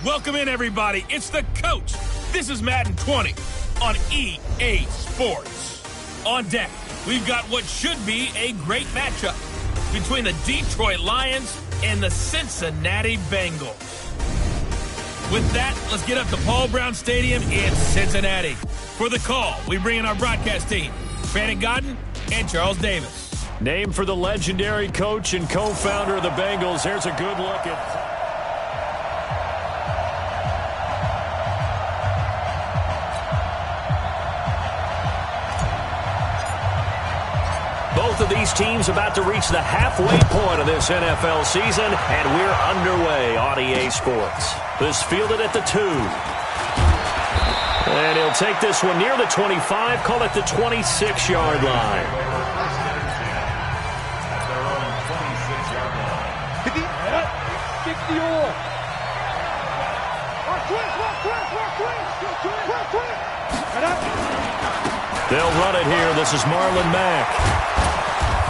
Welcome in, everybody. It's the coach. This is Madden 20 on EA Sports. On deck, we've got what should be a great matchup between the Detroit Lions and the Cincinnati Bengals. With that, let's get up to Paul Brown Stadium in Cincinnati. For the call, we bring in our broadcast team, Brandon Godden and Charles Davis. Named for the legendary coach and co-founder of the Bengals, here's a good look at... Both of these teams about to reach the halfway point of this NFL season, and we're underway on EA Sports. This fielded at the 2. And he'll take this one near the 25, call it the 26-yard line. 60 all. They'll run it here. This is Marlon Mack.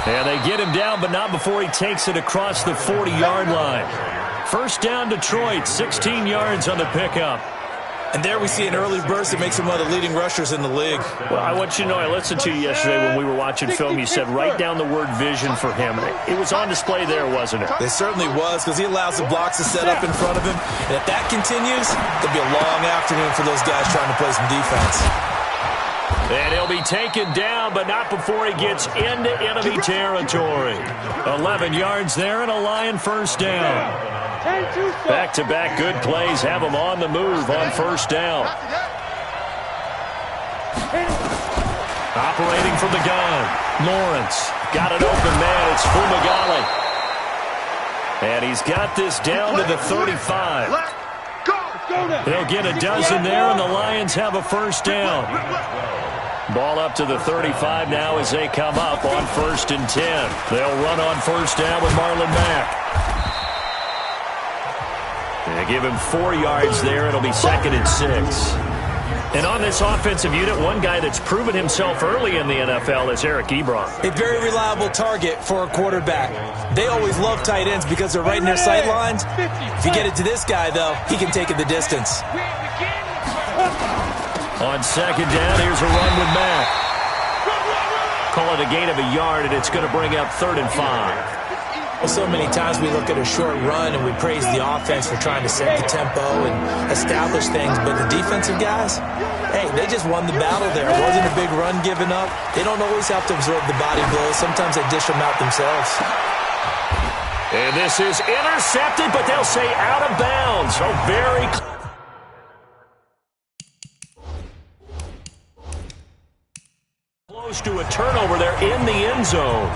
And they get him down, but not before he takes it across the 40-yard line. First down, Detroit, 16 yards on the pickup. And there we see an early burst that makes him one of the leading rushers in the league. Well, I want you to know, I listened to you yesterday when we were watching film. You said write down the word vision for him. It was on display there, wasn't it? It certainly was, because he allows the blocks to set up in front of him. And if that continues, it'll be a long afternoon for those guys trying to play some defense. And he'll be taken down, but not before he gets into enemy territory. 11 yards there and a Lion first down. Back-to-back good plays have him on the move on first down. Operating from the gun, Lawrence. Got an open man, it's Fumagalli. And he's got this down to the 35. They'll get a dozen there, and the Lions have a first down. Ball up to the 35 now as they come up on 1st and 10. They'll run on first down with Marlon Mack. They give him 4 yards there. It'll be 2nd and 6. And on this offensive unit, one guy that's proven himself early in the NFL is Eric Ebron. A very reliable target for a quarterback. They always love tight ends because they're right in their sight lines. If you get it to this guy, though, he can take it the distance. On 2nd down, here's a run with Mack. Call it a gain of a yard, and it's going to bring up 3rd and 5. Well, so many times we look at a short run and we praise the offense for trying to set the tempo and establish things, but the defensive guys, hey, they just won the battle there. It wasn't a big run given up. They don't always have to absorb the body blows. Sometimes they dish them out themselves. And this is intercepted, but they'll say out of bounds. So very close to a turnover there in the end zone.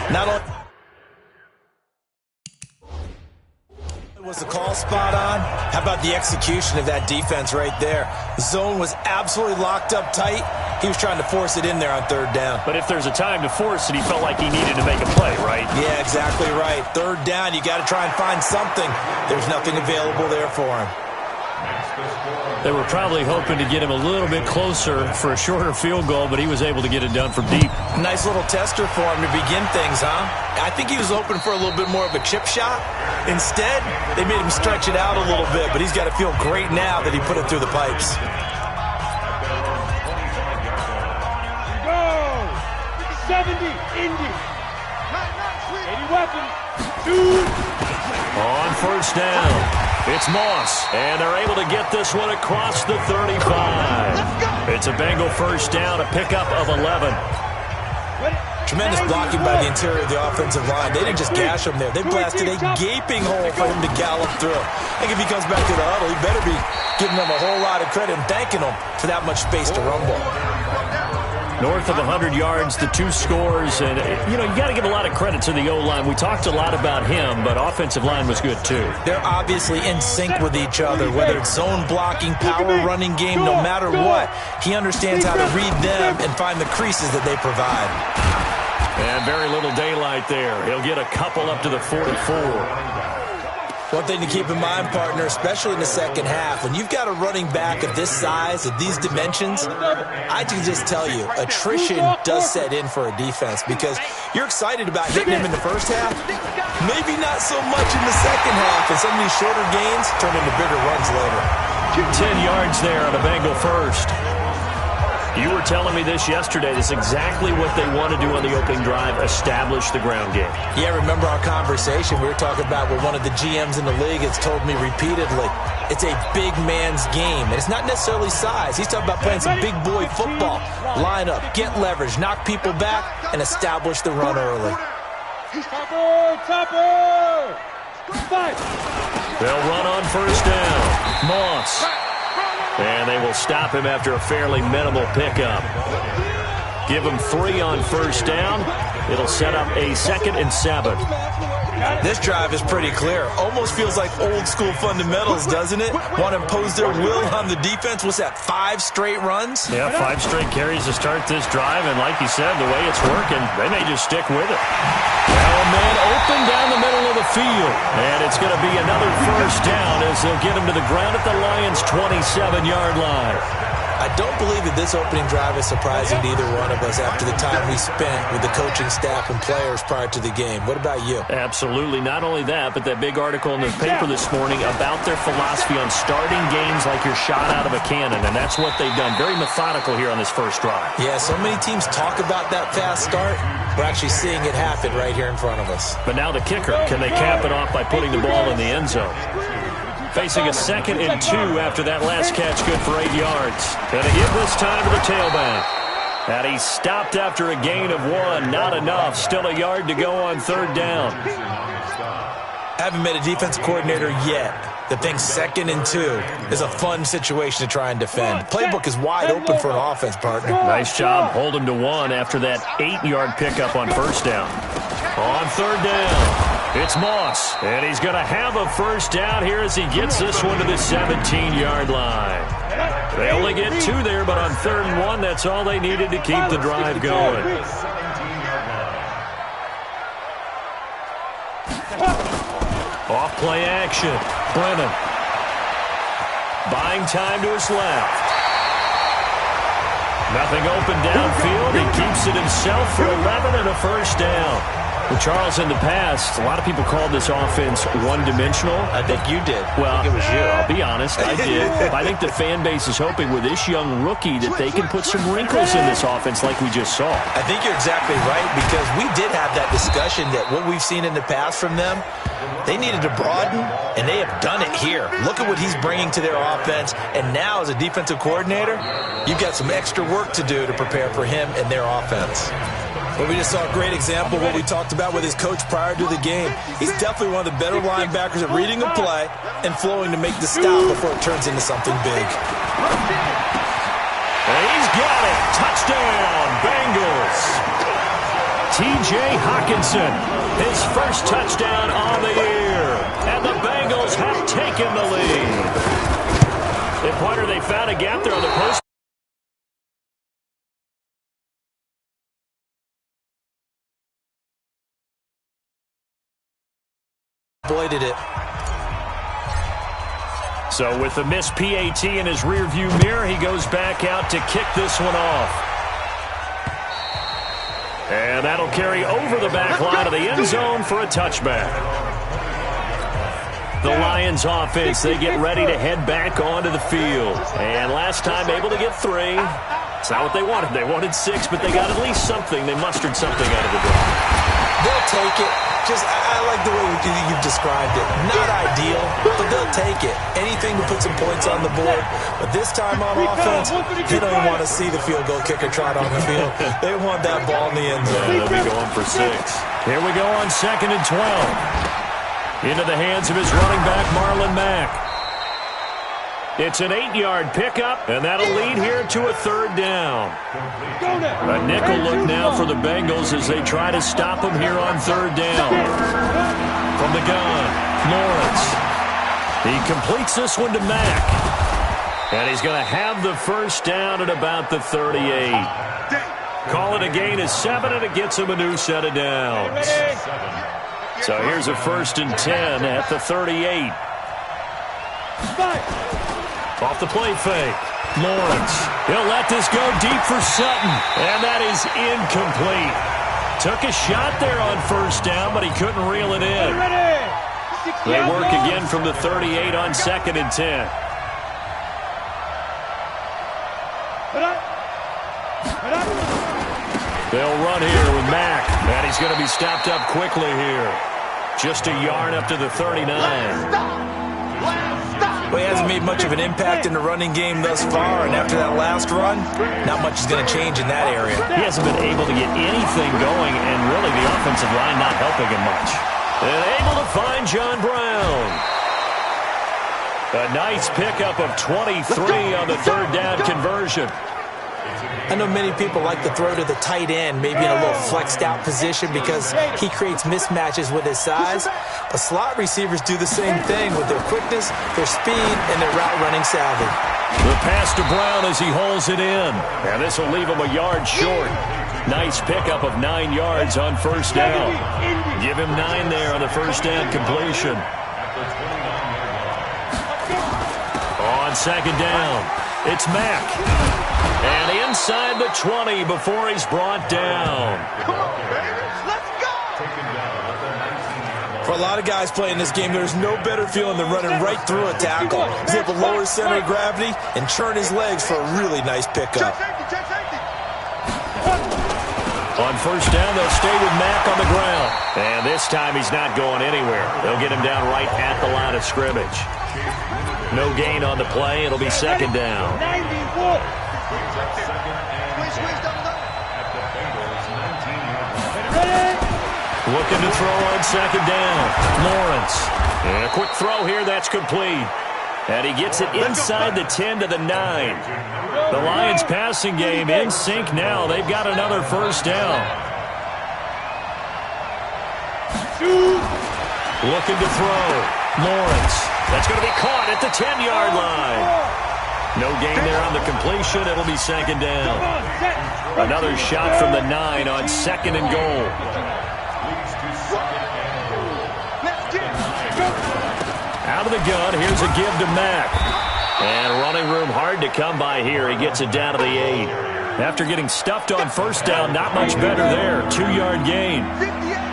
Not only was the call spot on, how about the execution of that defense right there? The zone was absolutely locked up tight. He was trying to force it in there on 3rd down. But if there's a time to force it, he felt like he needed to make a play, right? Yeah, exactly right. 3rd down, you got to try and find something. There's nothing available there for him. They were probably hoping to get him a little bit closer for a shorter field goal, but he was able to get it done from deep. Nice little tester for him to begin things, huh? I think he was open for a little bit more of a chip shot. Instead, they made him stretch it out a little bit, but he's got to feel great now that he put it through the pipes. Go! 70, Indy. 80 weapon. 2. On first down, it's Moss, and they're able to get this one across the 35. It's a Bengal first down, a pickup of 11. Tremendous blocking by the interior of the offensive line. They didn't just gash him there. They blasted a gaping hole for him to gallop through. I think if he comes back to the huddle, he better be giving them a whole lot of credit and thanking them for that much space to rumble. North of 100 yards, the 2 scores, and, you know, you got to give a lot of credit to the O-line. We talked a lot about him, but offensive line was good, too. They're obviously in sync with each other, whether it's zone blocking, power running game, no matter what. He understands how to read them and find the creases that they provide. And very little daylight there. He'll get a couple up to the 44. One thing to keep in mind, partner, especially in the second half, when you've got a running back of this size, of these dimensions, I can just tell you, attrition does set in for a defense because you're excited about hitting him in the first half, maybe not so much in the second half, and some of these shorter gains turn into bigger runs later. 10 yards there on a Bengal first. You were telling me this yesterday. This is exactly what they want to do on the opening drive, establish the ground game. Yeah, remember our conversation? We were talking about what one of the GMs in the league has told me repeatedly. It's a big man's game, and it's not necessarily size. He's talking about playing some big boy football. Line up, get leverage, knock people back, and establish the run early. Topper! They'll run on first down. Moss. And they will stop him after a fairly minimal pickup. Give him 3 on first down. It'll set up a 2nd and 7. This drive is pretty clear. Almost feels like old school fundamentals, doesn't it? Want to impose their will on the defense. What's that, 5 straight runs? Yeah, 5 straight carries to start this drive. And like you said, the way it's working, they may just stick with it. Now a man open down the middle of the field. And it's going to be another first down as they'll get him to the ground at the Lions' 27-yard line. I don't believe that this opening drive is surprising to either one of us after the time we spent with the coaching staff and players prior to the game. What about you? Absolutely. Not only that, but that big article in the paper this morning about their philosophy on starting games like you're shot out of a cannon, and that's what they've done. Very methodical here on this first drive. Yeah, so many teams talk about that fast start. We're actually seeing it happen right here in front of us. But now the kicker. Can they cap it off by putting the ball in the end zone? Facing a 2nd and 2 after that last catch, good for 8 yards. And a give this time to the tailback. And he stopped after a gain of 1. Not enough. Still a yard to go on 3rd down. Haven't met a defensive coordinator yet that thinks 2nd and 2 is a fun situation to try and defend. Playbook is wide open for an offense, partner. Nice job. Hold him to 1 after that 8-yard pickup on first down. On 3rd down. It's Moss, and he's going to have a first down here as he gets this one to the 17-yard line. They only get 2 there, but on 3rd and 1, that's all they needed to keep the drive going. Off play action. Brennan. Buying time to his left. Nothing open downfield. He keeps it himself for 11 and a first down. Well, Charles, in the past, a lot of people called this offense one-dimensional. I think you did. Well, I think it was you. I'll be honest, I did. I think the fan base is hoping with this young rookie that they can put some wrinkles in this offense like we just saw. I think you're exactly right because we did have that discussion that what we've seen in the past from them, they needed to broaden, and they have done it here. Look at what he's bringing to their offense, and now as a defensive coordinator, you've got some extra work to do to prepare for him and their offense. Well, we just saw a great example of what we talked about with his coach prior to the game. He's definitely one of the better linebackers at reading a play and flowing to make the stop before it turns into something big. And he's got it. Touchdown, Bengals. T.J. Hockenson, his first touchdown on the year. And the Bengals have taken the lead. And Pointer, they found a gap there on the post. Exploited it. So with the missed PAT in his rearview mirror, he goes back out to kick this one off. And that'll carry over the back line of the end zone for a touchback. The Lions offense, they get ready to head back onto the field. And last time able to get 3. It's not what they wanted. They wanted 6, but they got at least something. They mustered something out of the drive. They'll take it. I like the way you've described it. Not ideal, but they'll take it. Anything to put some points on the board. But this time on offense, they don't want to see the field goal kicker trot on the field. They want that ball in the end zone. They'll be going for 6. Here we go on 2nd and 12. Into the hands of his running back, Marlon Mack. It's an 8-yard pickup, and that'll lead here to a 3rd down. A nickel look now for the Bengals as they try to stop him here on 3rd down. From the gun, Lawrence. He completes this one to Mack. And he's going to have the first down at about the 38. Call it a gain of 7, and it gets him a new set of downs. So here's a 1st and 10 at the 38. Off the play fake. Lawrence. He'll let this go deep for Sutton. And that is incomplete. Took a shot there on 1st down, but he couldn't reel it in. They work again from the 38 on 2nd and 10. They'll run here with Mack. And he's going to be stopped up quickly here. Just a yard up to the 39. Well, he hasn't made much of an impact in the running game thus far, and after that last run, not much is going to change in that area. He hasn't been able to get anything going, and really the offensive line not helping him much. And able to find John Brown. A nice pickup of 23 on the 3rd down conversion. I know many people like to throw to the tight end, maybe in a little flexed out position because he creates mismatches with his size. But slot receivers do the same thing with their quickness, their speed, and their route running savvy. The pass to Brown as he holds it in. And this will leave him a yard short. Nice pickup of 9 yards on 1st down. Give him 9 there on the 1st down completion. On 2nd down, it's Mack. And inside the 20 before he's brought down. Come on, baby. Let's go. For a lot of guys playing this game, there's no better feeling than running right through a tackle. He's able to lower his center of gravity and churn his legs for a really nice pickup. On 1st down, they'll stay with Mack on the ground. And this time he's not going anywhere. They'll get him down right at the line of scrimmage. No gain on the play. It'll be 2nd down. Looking to throw on 2nd down. Lawrence. And a quick throw here. That's complete. And he gets it inside the 10 to the 9. The Lions passing game in sync now. They've got another 1st down. Looking to throw. Lawrence. That's going to be caught at the 10-yard line. No gain there on the completion. It'll be 2nd down. Another shot from the 9 on 2nd and goal. Out of the gun, here's a give to Mack. And running room hard to come by here. He gets it down to the 8. After getting stuffed on 1st down, not much better there. 2-yard gain.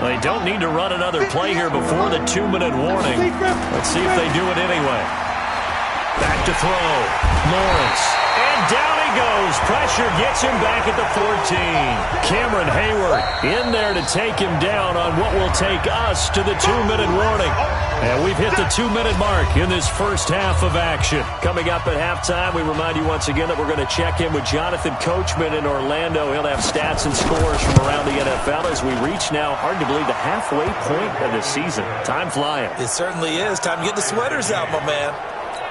They don't need to run another play here before the 2-minute warning. Let's see if they do it anyway. Back to throw. Lawrence. And down he goes. Pressure gets him back at the 14. Cameron Hayward in there to take him down on what will take us to the 2-minute warning. And we've hit the 2-minute mark in this first half of action. Coming up at halftime, we remind you once again that we're going to check in with Jonathan Coachman in Orlando. He'll have stats and scores from around the NFL as we reach now, hard to believe, the halfway point of the season. Time flying. It certainly is. Time to get the sweaters out, my man.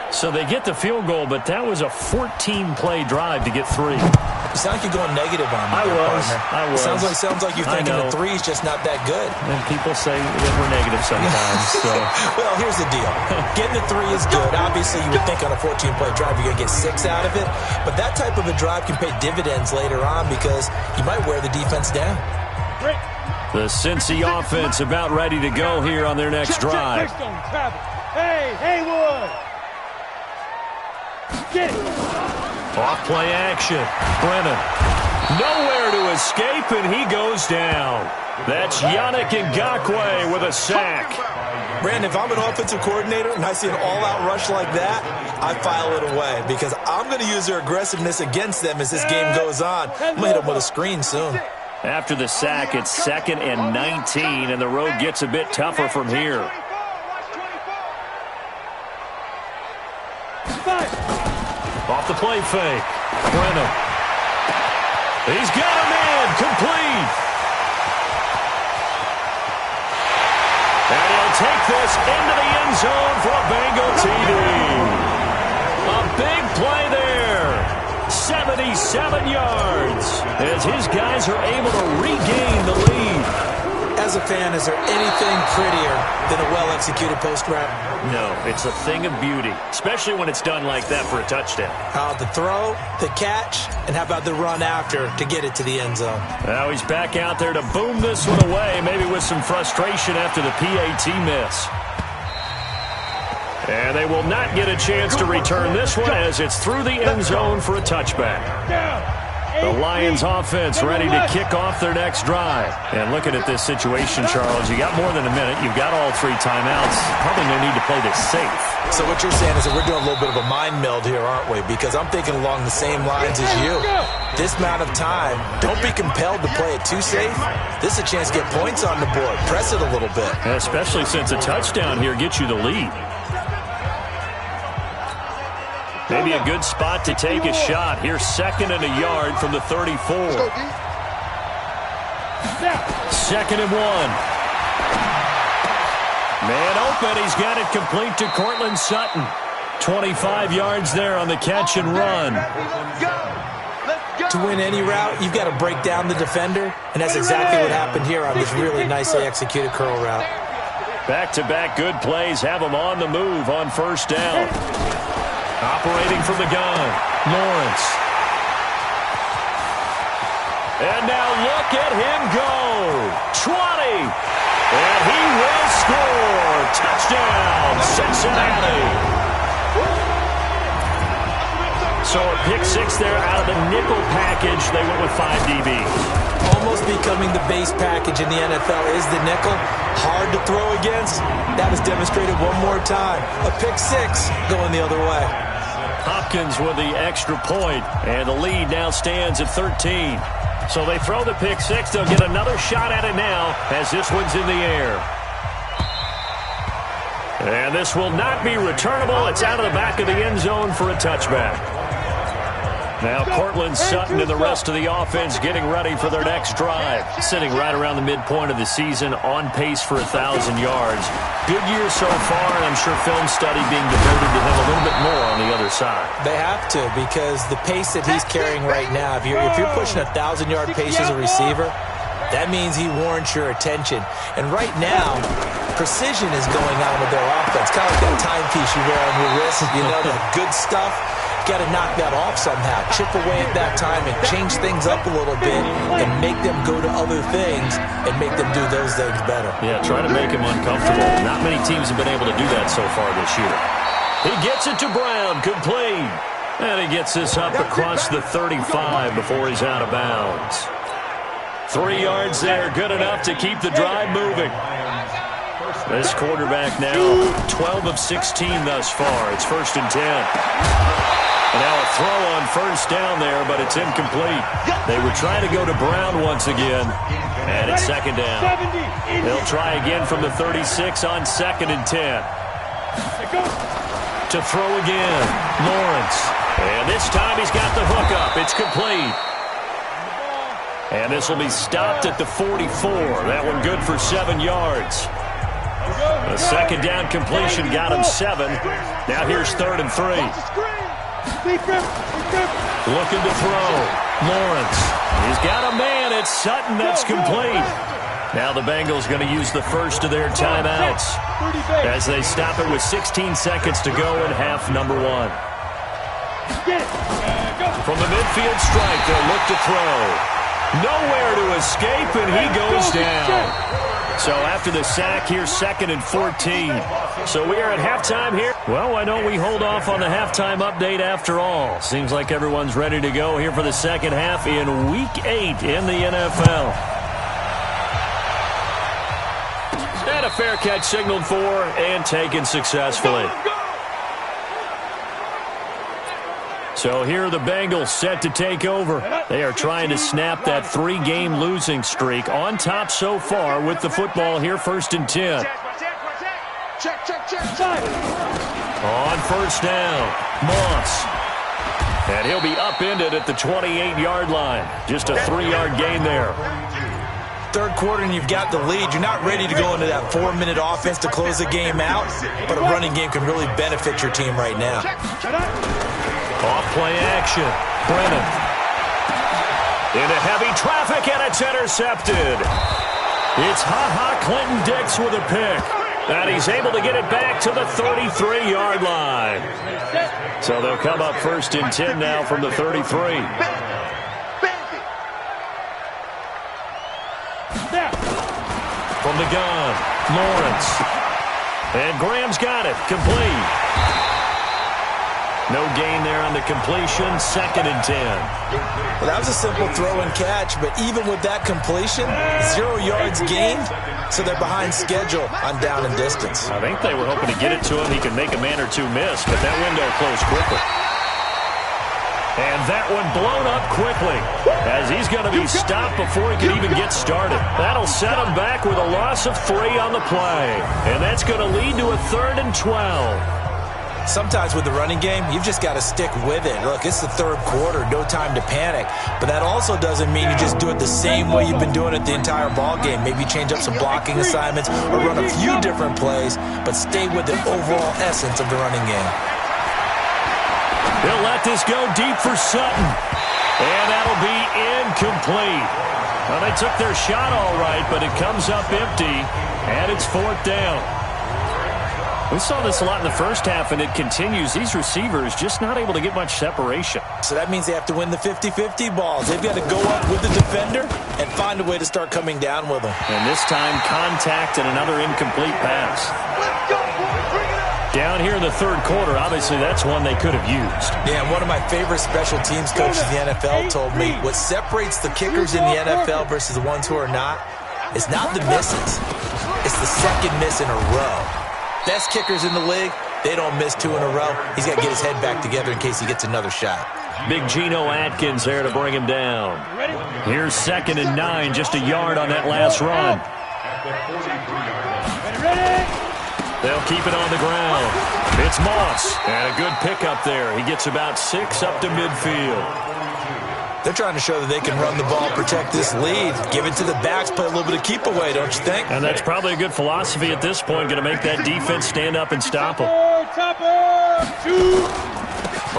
So they get the field goal, but that was a 14-play drive to get 3. You sound like you're going negative on me. I was. Sounds like you're thinking the 3 is just not that good. And people say that we're negative sometimes. So. Well, here's the deal. Getting the 3 is good. Obviously, you would think on a 14-play drive you're going to get 6 out of it. But that type of a drive can pay dividends later on because you might wear the defense down. The Cincy offense about ready to go here on their next drive. Hey, Haywood. Get it. Off play action. Brennan. Nowhere to escape, and he goes down. That's Yannick Ngakoue with a sack. Brandon, if I'm an offensive coordinator and I see an all-out rush like that, I file it away because I'm going to use their aggressiveness against them as this game goes on. I'm going to hit them with a screen soon. After the sack, it's 2nd and 19, and the road gets a bit tougher from here. Off the play fake. Brennan. He's got him in. Complete. And he'll take this into the end zone for a Bengal TD. A big play there. 77 yards as his guys are able to regain the lead. As As a fan, is there anything prettier than a well-executed post route? No, it's a thing of beauty, especially when it's done like that for a touchdown. How about the throw, the catch, and how about the run after to get it to the end zone? Now he's back out there to boom this one away, maybe with some frustration after the PAT miss. And they will not get a chance to return this one as it's through the end zone for a touchback. The Lions offense ready to kick off their next drive. And looking at this situation, Charles, you got more than a minute. You've got all 3 timeouts. Probably no need to play this safe. So what you're saying is that we're doing a little bit of a mind meld here, aren't we? Because I'm thinking along the same lines as you. This amount of time, don't be compelled to play it too safe. This is a chance to get points on the board. Press it a little bit. Especially since a touchdown here gets you the lead. Maybe a good spot to take a shot. Here's 2nd and a yard from the 34. 2nd and 1. Man open. He's got it complete to Cortland Sutton. 25 yards there on the catch and run. To win any route, you've got to break down the defender, and that's exactly what happened here on this really nicely executed curl route. Back-to-back good plays have him on the move on first down. Operating from the gun, Lawrence. And now look at him go. 20. And he will score. Touchdown, Cincinnati. So a pick 6 there out of the nickel package. They went with 5 DBs. Almost becoming the base package in the NFL is the nickel. Hard to throw against. That was demonstrated one more time. A pick 6 going the other way. Hopkins with the extra point, and the lead now stands at 13. So they throw the pick 6. They'll get another shot at it now as this one's in the air. And this will not be returnable. It's out of the back of the end zone for a touchback. Now Cortland Sutton and the rest of the offense getting ready for their next drive. Sitting right around the midpoint of the season, on pace for 1,000 yards. Good year so far, and I'm sure film study being devoted to him a little bit more on the other side. They have to, because the pace that he's carrying right now, if you're pushing 1,000-yard pace as a receiver, that means he warrants your attention. And right now, precision is going on with their offense. Kind of like that timepiece you wear on your wrist. You know, the good stuff. Got to knock that off somehow. Chip away at that time and change things up a little bit and make them go to other things and make them do those things better. Yeah, try to make him uncomfortable. Not many teams have been able to do that so far this year. He gets it to Brown, complete. And he gets this up across the 35 before he's out of bounds. 3 yards there, good enough to keep the drive moving. This quarterback now 12 of 16 thus far. It's 1st and 10. And now a throw on first down there, but it's incomplete. They would try to go to Brown once again, and it's 2nd down. They'll try again from the 36 on 2nd and 10. To throw again, Lawrence. And this time he's got the hook up. It's complete. And this will be stopped at the 44. That one good for 7 yards. A 2nd down completion got him 7. Now here's 3rd and 3. Looking to throw. Lawrence. He's got a man. It's Sutton. That's complete. Now the Bengals going to use the first of their timeouts as they stop it with 16 seconds to go in half number 1. From the midfield stripe, they'll look to throw. Nowhere to escape, and he goes down. So after the sack, here's 2nd and 14. So we are at halftime here. Well, why don't we hold off on the halftime update after all? Seems like everyone's ready to go here for the second half in Week 8 in the NFL. And a fair catch signaled for and taken successfully. So here are the Bengals set to take over. They are trying to snap that 3-game losing streak on top so far with the football here, 1st and 10. On first down, Moss. And he'll be upended at the 28-yard line. Just a 3-yard gain there. Third quarter and you've got the lead. You're not ready to go into that 4-minute offense to close the game out, but a running game can really benefit your team right now. Off play action. Brennan. Into heavy traffic, and it's intercepted. It's Ha-Ha Clinton-Dix with a pick. And he's able to get it back to the 33-yard line. So they'll come up 1st and 10 now from the 33. From the gun, Lawrence. And Graham's got it, complete. No gain there on the completion, 2nd and 10. Well, that was a simple throw and catch, but even with that completion, 0 yards gained, so they're behind schedule on down and distance. I think they were hoping to get it to him. He could make a man or two miss, but that window closed quickly. And that one blown up quickly as he's going to be stopped before he can even get started. That'll set him back with a loss of 3 on the play. And that's going to lead to a 3rd and 12. Sometimes with the running game, you've just got to stick with it. Look, it's the 3rd quarter, no time to panic. But that also doesn't mean you just do it the same way you've been doing it the entire ball game. Maybe change up some blocking assignments or run a few different plays, but stay with the overall essence of the running game. They'll let this go deep for Sutton. And that'll be incomplete. Well, they took their shot all right, but it comes up empty, and it's 4th down. We saw this a lot in the first half, and it continues. These receivers just not able to get much separation. So that means they have to win the 50-50 balls. They've got to go up with the defender and find a way to start coming down with them. And this time, contact and another incomplete pass. Let's go, boys. Bring it up. Down here in the 3rd quarter, obviously that's one they could have used. Yeah, and one of my favorite special teams coaches in the NFL told me what separates the kickers in the NFL versus the ones who are not is not the misses. It's the 2nd miss in a row. Best kickers in the league, they don't miss 2 in a row. He's got to get his head back together in case he gets another shot. Big Geno Atkins there to bring him down. Here's 2nd and 9, just a yard on that last run. They'll keep it on the ground. It's Moss, and a good pickup there. He gets about 6 up to midfield. They're trying to show that they can run the ball, protect this lead, give it to the backs, play a little bit of keep away, don't you think? And that's probably a good philosophy at this point, going to make that defense stand up and stop them.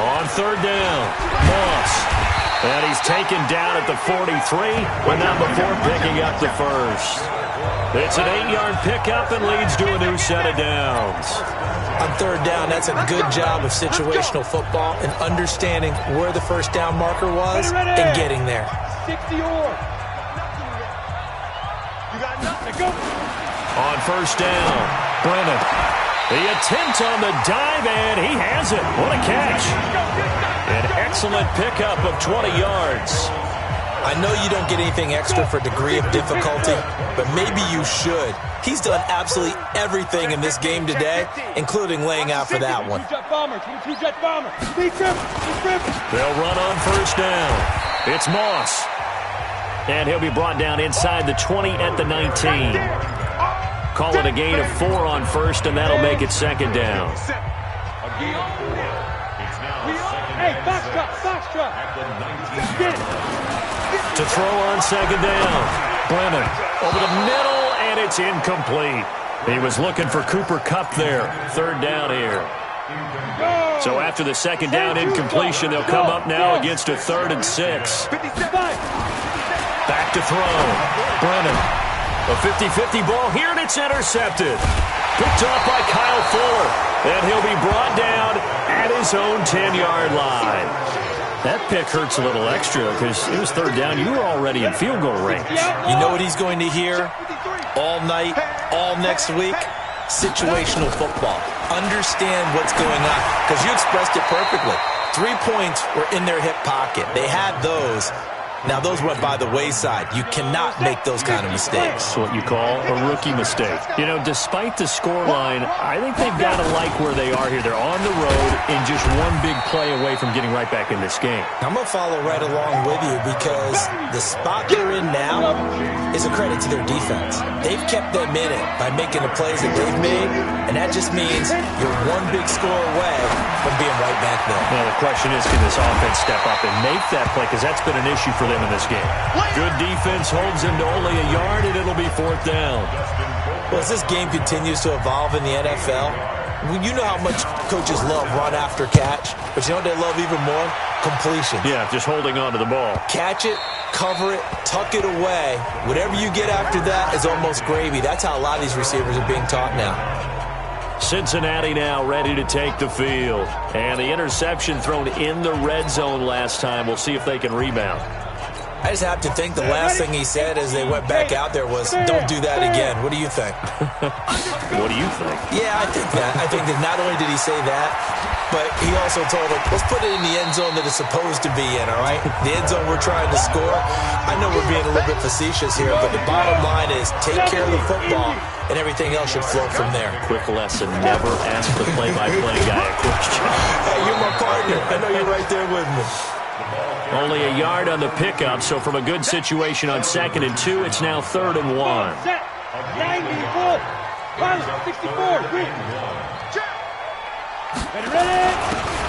On 3rd down, Moss. And he's taken down at the 43, but not before picking up the 1st. It's an 8-yard pickup and leads to a new set of downs. On 3rd down, that's a good job of situational football and understanding where the 1st down marker was and getting there. 60 or. You got nothing to go. On 1st down, Brennan. The attempt on the dive, and he has it. What a catch. An excellent pickup of 20 yards. I know you don't get anything extra for degree of difficulty, but maybe you should. He's done absolutely everything in this game today, including laying out for that one. They'll run on 1st down. It's Moss. And he'll be brought down inside the 20 at the 19. Call it a gain of 4 on 1st, and that'll make it 2nd down. Hey, box truck. Get it. To throw on 2nd down. Brennan over the middle, and it's incomplete. He was looking for Cooper Kupp there. 3rd down here. So after the 2nd down incompletion, they'll come up now against a 3rd and 6. Back to throw. Brennan. A 50-50 ball here, and it's intercepted. Picked off by Kyle Fuller. And he'll be brought down at his own 10-yard line. That pick hurts a little extra because it was 3rd down. You were already in field goal range. You know what he's going to hear all night, all next week? Situational football. Understand what's going on because you expressed it perfectly. 3 points were in their hip pocket. They had those. Now, those went by the wayside. You cannot make those kind of mistakes. That's what you call a rookie mistake. You know, despite the scoreline, I think they've got to like where they are here. They're on the road and just one big play away from getting right back in this game. I'm going to follow right along with you because the spot they're in now is a credit to their defense. They've kept them in it by making the plays that they've made, and that just means you're one big score away from being right back there. Now, the question is, can this offense step up and make that play? Because that's been an issue for them in this game. Good defense holds him to only a yard, and it'll be 4th down. Well, as this game continues to evolve in the NFL, you know how much coaches love run after catch, but you know what they love even more? Completion. Yeah, just holding on to the ball. Catch it, cover it, tuck it away. Whatever you get after that is almost gravy. That's how a lot of these receivers are being taught now. Cincinnati now ready to take the field. And the interception thrown in the red zone last time. We'll see if they can rebound. I just have to think the last thing he said as they went back out there was, don't do that again. What do you think? What do you think? Yeah, I think that. I think that not only did he say that, but he also told him, let's put it in the end zone that it's supposed to be in, all right? The end zone we're trying to score. I know we're being a little bit facetious here, but the bottom line is take care of the football, and everything else should flow from there. Quick lesson, never ask the play-by-play guy a question. Hey, you're my partner. I know you're right there with me. Only a yard on the pickup, so from a good situation on 2nd and 2, it's now 3rd and 1. Set. 94. Pilot. 64. Green. Ready.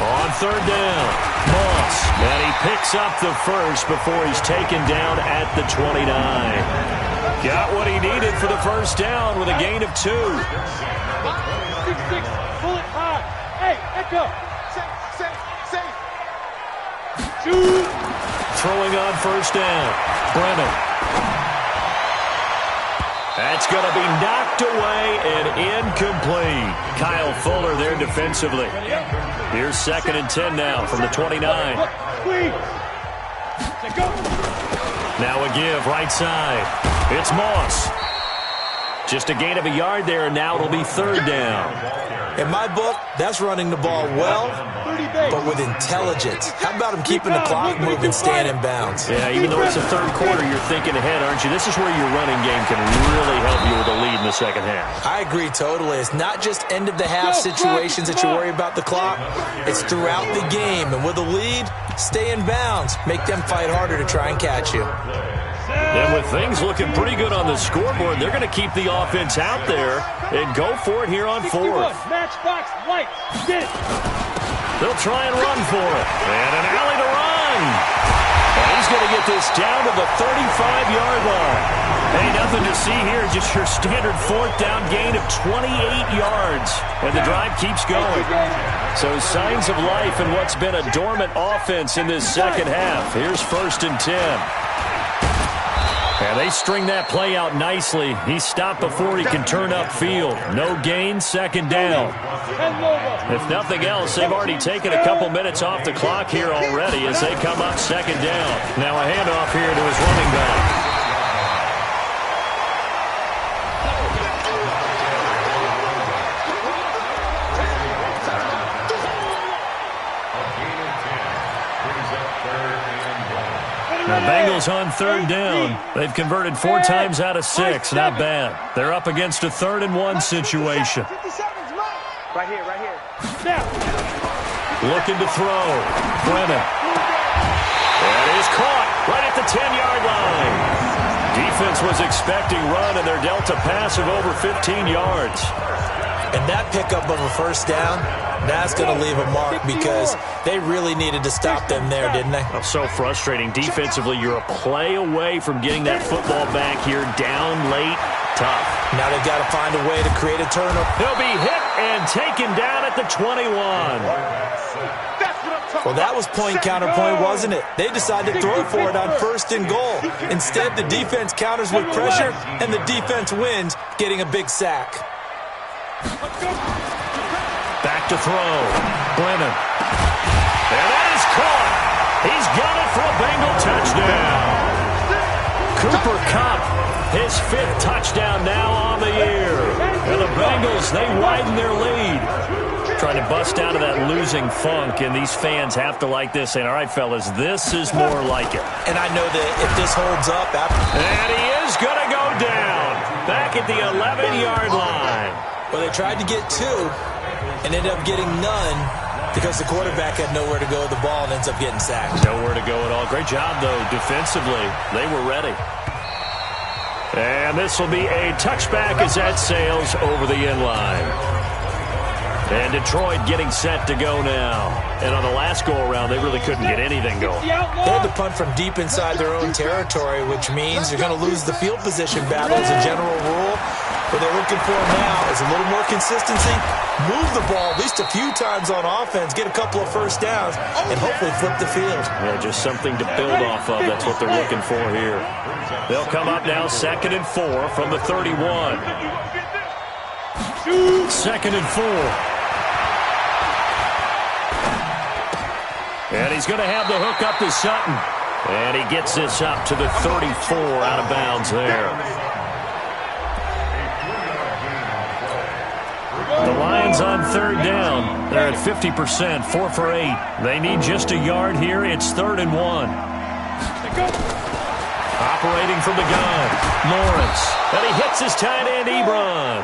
On 3rd down, Moss. And he picks up the first before he's taken down at the 29. Got what he needed for the first down with a gain of 2. 6-6. Bullet high. Hey, echo. Shoot. Throwing on first down, Brennan. That's going to be knocked away and incomplete. Kyle Fuller there defensively. Here's 2nd and 10 now from the 29. Now a give right side. It's Moss. Just a gain of a yard there, and now it'll be 3rd down. In my book, that's running the ball well, but with intelligence. How about him keeping the clock moving, staying in bounds? Yeah, even though it's the 3rd quarter, you're thinking ahead, aren't you? This is where your running game can really help you with a lead in the 2nd half. I agree totally. It's not just end-of-the-half situations that you worry about the clock. It's throughout the game. And with a lead, stay in bounds. Make them fight harder to try and catch you. And with things looking pretty good on the scoreboard, they're going to keep the offense out there and go for it here on 4th. Matchbox lights. Get it. They'll try and run for it. And an alley to run. And he's going to get this down to the 35-yard line. Hey, nothing to see here. Just your standard 4th down gain of 28 yards. And the drive keeps going. So signs of life in what's been a dormant offense in this 2nd half. Here's 1st and 10. And they string that play out nicely. He's stopped before he can turn upfield. No gain, 2nd down. If nothing else, they've already taken a couple minutes off the clock here already as they come up 2nd down. Now a handoff here to his running back. The Bengals on 3rd down. They've converted 4 times out of 6. Not bad. They're up against a 3rd and 1 situation. Right here. Looking to throw. Brennan. That is caught right at the 10-yard line. Defense was expecting run, and they're dealt a pass of over 15 yards. And that pickup of a first down, that's going to leave a mark because they really needed to stop them there, didn't they? Oh, so frustrating. Defensively, you're a play away from getting that football back here. Down late, tough. Now they've got to find a way to create a turnover. He'll be hit and taken down at the 21. Well, that was point counterpoint, wasn't it? They decided to throw for it on 1st and goal. Instead, the defense counters with pressure, and the defense wins, getting a big sack. Back to throw. Brennan. And that is caught. He's got it for a Bengal touchdown. Cooper Kupp, his 5th touchdown now on the year. And the Bengals, they widen their lead. Trying to bust out of that losing funk, and these fans have to like this, saying, all right, fellas, this is more like it. And I know that if this holds up... And he is going to go down. Back at the 11-yard line. Well, they tried to get 2 and ended up getting none because the quarterback had nowhere to go with the ball and ends up getting sacked. Nowhere to go at all. Great job, though, defensively. They were ready. And this will be a touchback as that sails over the end line. And Detroit getting set to go now. And on the last go-around, they really couldn't get anything going. They had to punt from deep inside their own territory, which means you're going to lose the field position battle as a general rule. What they're looking for now is a little more consistency, move the ball at least a few times on offense, get a couple of first downs, and hopefully flip the field. Yeah, just something to build off of. That's what they're looking for here. They'll come up now 2nd and 4 from the 31. 2nd and 4. And he's going to have the hook up to Sutton. And he gets this up to the 34 out of bounds there. The Lions on 3rd down. They're at 50%, 4 for 8. They need just a yard here. It's 3rd and 1. Operating from the gun, Lawrence. And he hits his tight end, Ebron.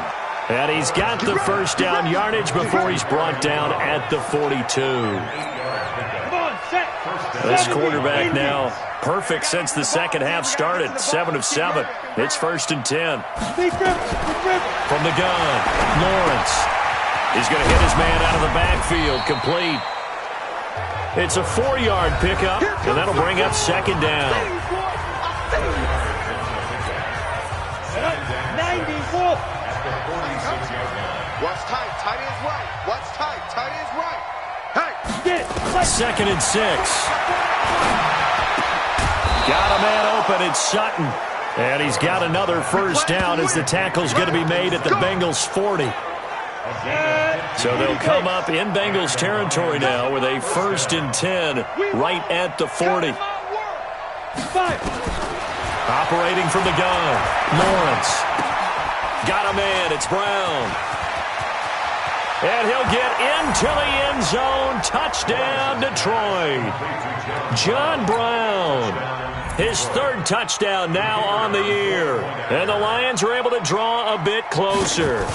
And he's got the first down yardage before he's brought down at the 42. This quarterback now perfect since the second half started. 7 of 7. It's 1st and 10. From the gun, Lawrence. He's going to hit his man out of the backfield. Complete. It's a 4-yard pickup, and that'll bring up 2nd down. 94. Watch tight. Tight ends right. Watch tight. Tight ends right. Hey. 2nd and 6. Got a man open. It's Sutton. And he's got another first down as the tackle's going to be made at the Bengals 40. So they'll come up in Bengals territory now with a 1st and 10 right at the 40. Operating from the gun, Lawrence. Got a man. It's Brown. And he'll get into the end zone. Touchdown, Detroit. John Brown. His 3rd touchdown now on the year. And the Lions are able to draw a bit closer.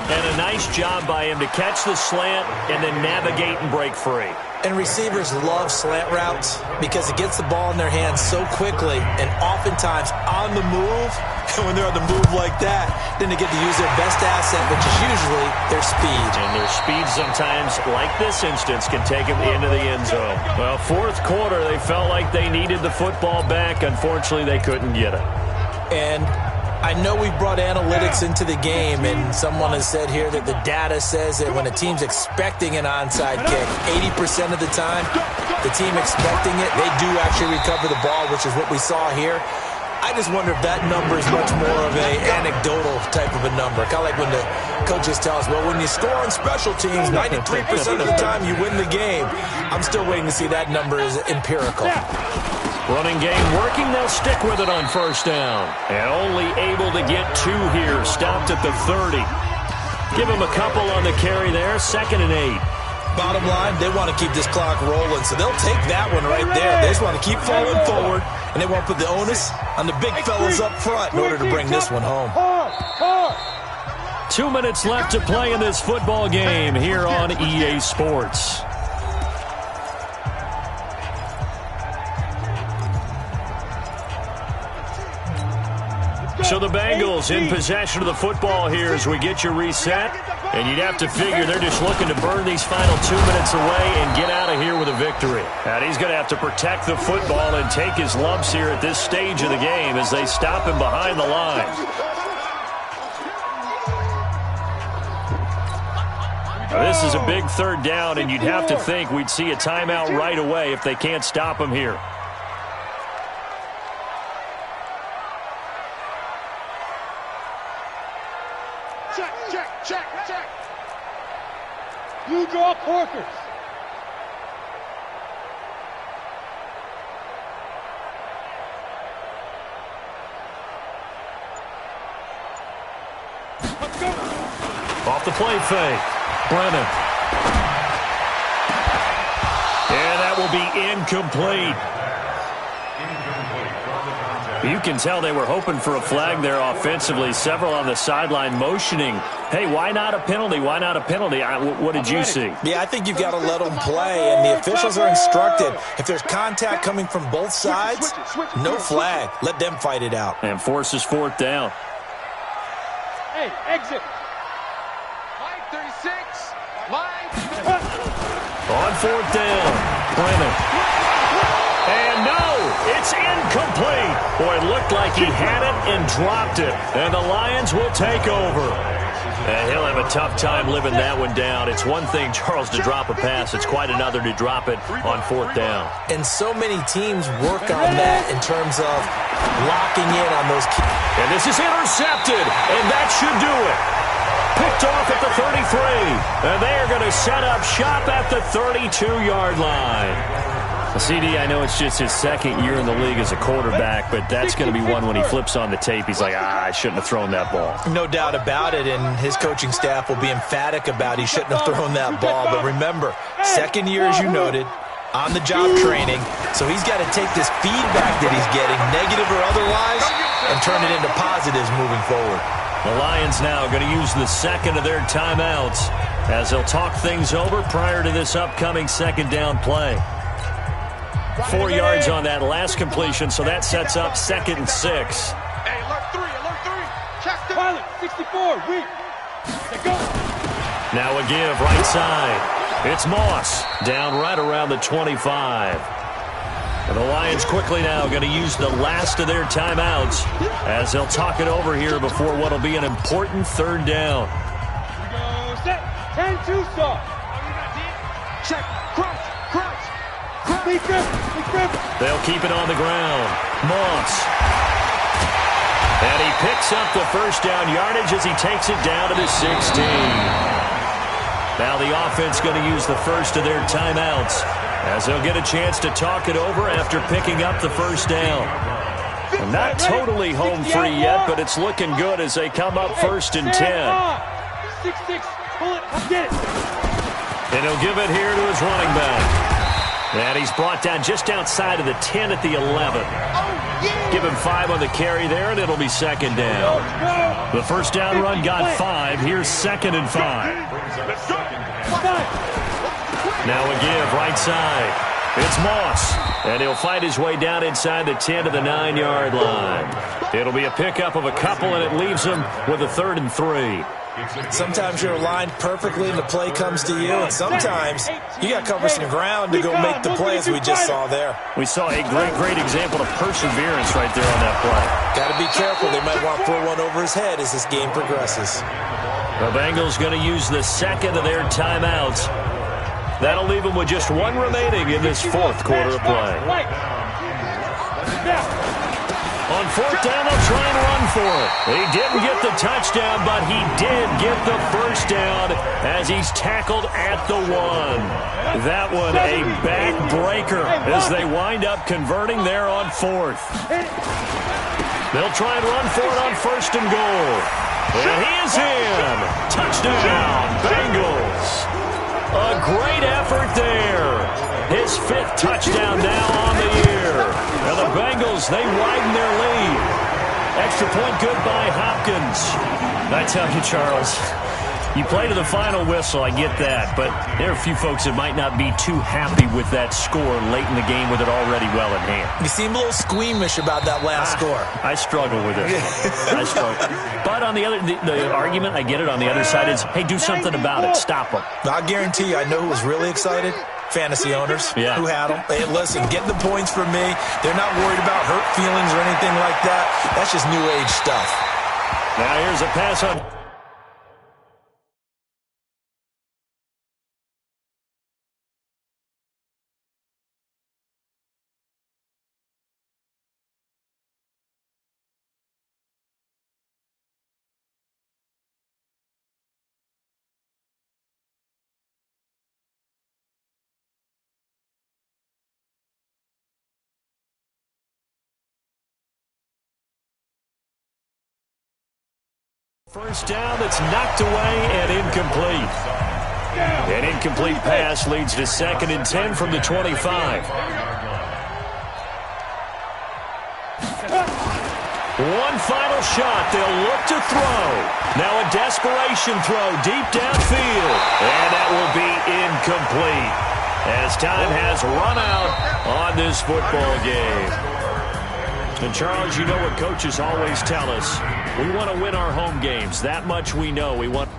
And a nice job by him to catch the slant and then navigate and break free. And receivers love slant routes because it gets the ball in their hands so quickly and oftentimes on the move. And when they're on the move like that, then they get to use their best asset, which is usually their speed. And their speed sometimes, like this instance, can take them into the end zone. Well, 4th quarter, they felt like they needed the football back. Unfortunately, they couldn't get it. And I know we've brought analytics into the game, and someone has said here that the data says that when a team's expecting an onside kick, 80% of the time, the team expecting it, they do actually recover the ball, which is what we saw here. I just wonder if that number is much more of an anecdotal type of a number. Kind of like when the coaches tell us, well, when you score on special teams, 93% of the time you win the game. I'm still waiting to see that number is empirical. Running game working. They'll stick with it on 1st down. And only able to get 2 here. Stopped at the 30. Give him a couple on the carry there. 2nd and 8. Bottom line, they want to keep this clock rolling, so they'll take that one right there. They just want to keep falling forward, and they want to put the onus on the big fellas up front in order to bring this one home. 2 minutes left to play in this football game here on EA Sports. So the Bengals in possession of the football here as we get you reset. And you'd have to figure they're just looking to burn these final 2 minutes away and get out of here with a victory. And he's going to have to protect the football and take his lumps here at this stage of the game as they stop him behind the line. This is a big 3rd down, and you'd have to think we'd see a timeout right away if they can't stop him here. Check. You draw corkers. Off the play fake. Brennan. And that will be incomplete. You can tell they were hoping for a flag there offensively. Several on the sideline motioning. Hey, why not a penalty? Why not a penalty? What did you see? Yeah, I think you've got to let them play, and the officials are instructed. If there's contact coming from both sides, no flag. Let them fight it out. And forces 4th down. Hey, exit. Line 36. Line. On 4th down, Brennan. And no, it's incomplete. Boy, it looked like he had it and dropped it. And the Lions will take over. And he'll have a tough time living that one down. It's one thing, Charles, to drop a pass. It's quite another to drop it on fourth down. And so many teams work on that in terms of locking in on those key. And this is intercepted, and that should do it. Picked off at the 33, and they are going to set up shop at the 32-yard line. CD, I know it's just his second year in the league as a quarterback, but that's going to be one when he flips on the tape. He's like, I shouldn't have thrown that ball. No doubt about it, and his coaching staff will be emphatic about he shouldn't have thrown that ball. But remember, second year, as you noted, on-the-job training, so he's got to take this feedback that he's getting, negative or otherwise, and turn it into positives moving forward. The Lions now going to use the second of their timeouts as they'll talk things over prior to this upcoming second down play. 4 yards on that last completion, so that sets up 2nd and 6. Hey, alert 3, alert 3. Check the Pilot, 64, weak. Go. Now a give right side. It's Moss down right around the 25. And the Lions quickly now going to use the last of their timeouts as they'll talk it over here before what will be an important third down. Here we go, set. 10-2 stop. check. Crouch, crouch. Lead grip. They'll keep it on the ground. Moss. And he picks up the first down yardage as he takes it down to the 16. Now the offense going to use the first of their timeouts as they'll get a chance to talk it over after picking up the first down. And not totally home free yet, but it's looking good as they come up 1st and 10. 6-6, pull it, get it. And he'll give it here to his running back. And he's brought down just outside of the 10 at the 11. Give him 5 on the carry there, and it'll be 2nd down. The first down run got 5. Here's 2nd and 5. Now a give right side. It's Moss, and he'll fight his way down inside the 10 to the 9-yard line. It'll be a pickup of a couple, and it leaves him with a 3rd and 3. Sometimes you're aligned perfectly and the play comes to you, and sometimes you got to cover some ground to go make the play as we just saw there. We saw a great example of perseverance right there on that play. Got to be careful. They might want to throw one over his head as this game progresses. The Bengals going to use the second of their timeouts. That'll leave them with just 1 remaining in this 4th quarter of play. On 4th down, they'll try and run for it. He didn't get the touchdown, but he did get the first down as he's tackled at the 1. That one a backbreaker as they wind up converting there on 4th. They'll try and run for it on 1st and goal. And he is in. Touchdown, Bengals. A great effort there. His 5th touchdown now on the year. And the Bengals, they widen their lead. Extra point good by Hopkins. I tell you, Charles, you play to the final whistle, I get that. But there are a few folks that might not be too happy with that score late in the game with it already well in hand. You seem a little squeamish about that last score. I struggle with it. I struggle. But on the other, the argument, I get it, on the other side is, hey, do something about it. Stop them. I guarantee you, I know who was really excited. Fantasy owners who had them. Hey, listen, get the points from me. They're not worried about hurt feelings or anything like that. That's just new age stuff. Now here's a pass on. First down that's knocked away and incomplete. An incomplete pass leads to 2nd and 10 from the 25. One final shot. They'll look to throw. Now a desperation throw deep downfield. And that will be incomplete as time has run out on this football game. And, Charles, you know what coaches always tell us. We want to win our home games. That much we know. We want